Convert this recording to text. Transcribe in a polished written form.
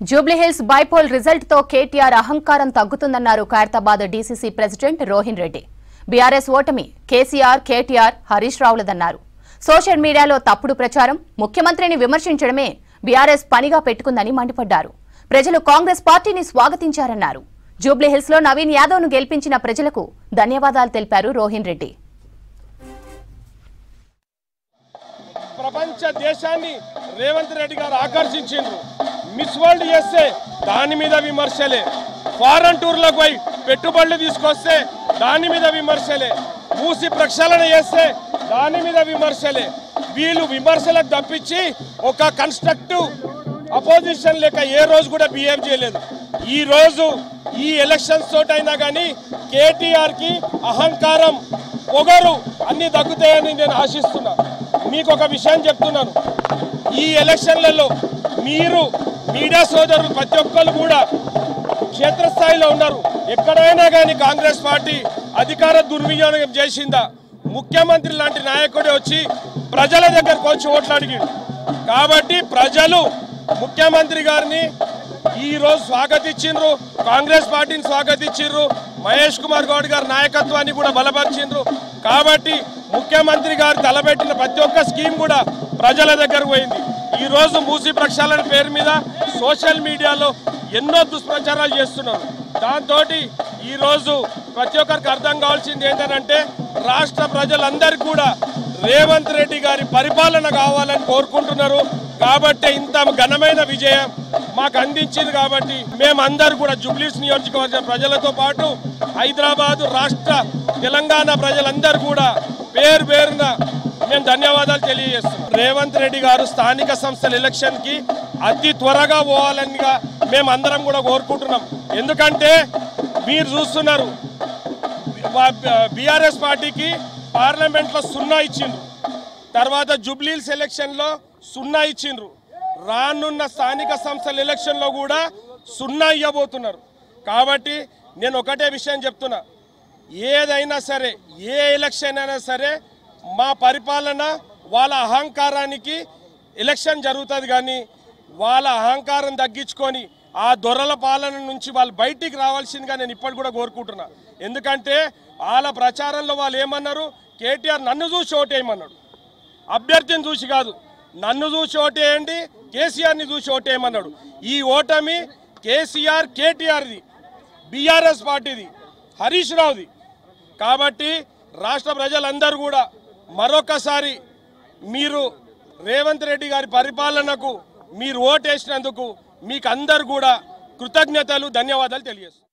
Jubilee Hills bypoll result తో కేటీఆర్ అహంకారం తగ్గుతుందన్నారు ఖైరతాబాద్ డీసీసీ ప్రెసిడెంట్ రోహిన్ రెడ్డి. బీఆర్ఎస్ ఓటమి కేసీఆర్, కేటీఆర్, హరీష్ రావులదన్నారు. సోషల్ మీడియాలో తప్పుడు ప్రచారం, ముఖ్యమంత్రిని విమర్శించడమే బీఆర్ఎస్ పనిగా పెట్టుకుందని మండిపడ్డారు. ప్రజలు కాంగ్రెస్ పార్టీని స్వాగతించారన్నారు. జూబ్లీహిల్స్ లో నవీన్ యాదవ్ ను గెలిపించిన ప్రజలకు ధన్యవాదాలు తెలిపారు రోహిన్ రెడ్డి. ప్రపంచ దేశాన్ని రేవంత్ రెడ్డి గారు ఆకర్షించారు. మిస్ వరల్డ్ చేస్తే దాని మీద విమర్శలే, ఫారెన్ టూర్లకు పోయి పెట్టుబడులు తీసుకొస్తే దాని మీద విమర్శలే, మూసి ప్రక్షాళన చేస్తే దాని మీద విమర్శలే. వీళ్ళు విమర్శలకు తప్పించి ఒక కన్స్ట్రక్టివ్ అపోజిషన్ లేక ఏ రోజు కూడా బిహేవ్ చేయలేదు. ఈ రోజు ఈ ఎలక్షన్స్ తోటైనా కానీ కేటీఆర్ కి అహంకారం, పొగరు అన్ని తగ్గుతాయని నేను ఆశిస్తున్నా. మీకు ఒక విషయం చెప్తున్నాను, ఈ ఎలక్షన్లలో మీరు మీడియా సోదరులు ప్రతి ఒక్కరు కూడా క్షేత్రస్థాయిలో ఉన్నారు. ఎక్కడైనా కానీ కాంగ్రెస్ పార్టీ అధికార దుర్వినియోగం చేసిందా? ముఖ్యమంత్రి లాంటి నాయకుడే వచ్చి ప్రజల దగ్గరకు వచ్చి ఓట్లు అడిగాడు. కాబట్టి ప్రజలు ముఖ్యమంత్రి గారిని ఈరోజు స్వాగతించిండ్రు, కాంగ్రెస్ పార్టీని స్వాగతించిండ్రు, మహేష్ కుమార్ గౌడ్ గారి నాయకత్వాన్ని కూడా బలపరిచిండ్రు. కాబట్టి ముఖ్యమంత్రి గారు తలబెట్టిన ప్రతి ఒక్క స్కీమ్ కూడా ప్రజల దగ్గరకు పోయింది. ఈరోజు మూసి ప్రక్షాళన పేరు మీద సోషల్ మీడియాలో ఎన్నో దుష్ప్రచారాలు చేస్తున్నారు. దాంతో ఈరోజు ప్రతి ఒక్కరికి అర్థం కావాల్సింది ఏంటంటే రాష్ట్ర ప్రజలందరికీ కూడా రేవంత్ రెడ్డి గారి పరిపాలన కావాలని కోరుకుంటున్నారు. కాబట్టి ఇంత ఘనమైన విజయం మాకు అందించింది. కాబట్టి మేమందరూ కూడా జూబ్లీహిల్స్ నియోజకవర్గ ప్రజలతో పాటు హైదరాబాదు, రాష్ట్ర తెలంగాణ ప్రజలందరూ కూడా పేరు పేరున మేము ధన్యవాదాలు తెలియజేస్తున్నాం. రేవంత్ రెడ్డి గారు స్థానిక సంస్థల ఎలక్షన్ కి అతి త్వరగా పోవాలనిగా మేము అందరం కూడా కోరుకుంటున్నాం. ఎందుకంటే మీరు చూస్తున్నారు, బీఆర్ఎస్ పార్టీకి పార్లమెంట్లో 0 ఇచ్చిండ్రు, తర్వాత జూబ్లీహిల్స్ ఎలక్షన్లో 0 ఇచ్చిండ్రు, రానున్న స్థానిక సంస్థల ఎలక్షన్లో కూడా 0 ఇవ్వబోతున్నారు. కాబట్టి నేను ఒకటే విషయం చెప్తున్నా, ఏదైనా సరే ఏ ఎలక్షన్ అయినా సరే మా పరిపాలన వాళ్ళ అహంకారానికి ఎలక్షన్ జరుగుతుంది. కానీ వాళ్ళ అహంకారం తగ్గించుకొని ఆ దొరల పాలన నుంచి వాళ్ళు బయటికి రావాల్సిందిగా నేను ఇప్పటి కూడా కోరుకుంటున్నా. ఎందుకంటే వాళ్ళ ప్రచారంలో వాళ్ళు ఏమన్నారు, కేటీఆర్ నన్ను చూసి ఓటేయమన్నాడు. అభ్యర్థిని చూసి కాదు, నన్ను చూసి ఓటేయండి, కేసీఆర్ని చూసి ఓటేయమన్నాడు. ఈ ఓటమి కేసీఆర్, కేటీఆర్ది, బీఆర్ఎస్ పార్టీది, హరీష్ రావుది. కాబట్టి రాష్ట్ర ప్రజలందరూ కూడా మరొకసారి మీరు రేవంత్ రెడ్డి గారి పరిపాలనకు మీరు ఓటేసినందుకు మీకు అందరు కూడా కృతజ్ఞతలు, ధన్యవాదాలు తెలియజేస్తున్నారు.